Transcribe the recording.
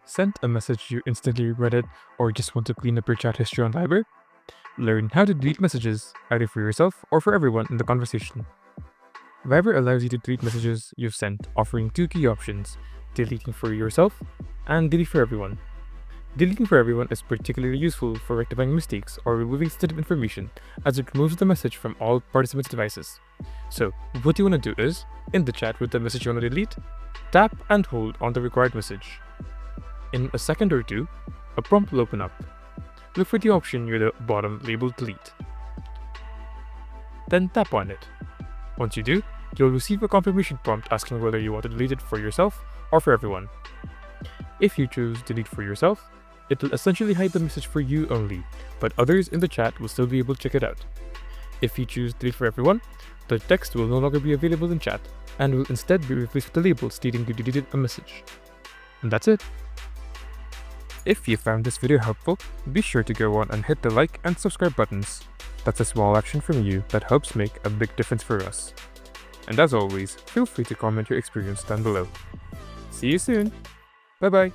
Sent a message you instantly regretted or just want to clean up your chat history on Viber? Learn how to delete messages, either for yourself or for everyone in the conversation. Viber allows you to delete messages you've sent, offering two key options: deleting for yourself and delete for everyone. Deleting for everyone is particularly useful for rectifying mistakes or removing sensitive information, as it removes the message from all participants' devices. So, what you want to do is, in the chat with the message you want to delete, tap and hold on the required message. In a second or two, a prompt will open up. Look for the option near the bottom labeled delete. Then tap on it. Once you do, you'll receive a confirmation prompt asking whether you want to delete it for yourself or for everyone. If you choose delete for yourself, it will essentially hide the message for you only, but others in the chat will still be able to check it out. If you choose delete for everyone, the text will no longer be available in chat and will instead be replaced with the label stating you deleted a message. And that's it. If you found this video helpful, be sure to go on and hit the like and subscribe buttons. That's a small action from you that helps make a big difference for us. And as always, feel free to comment your experience down below. See you soon! Bye bye!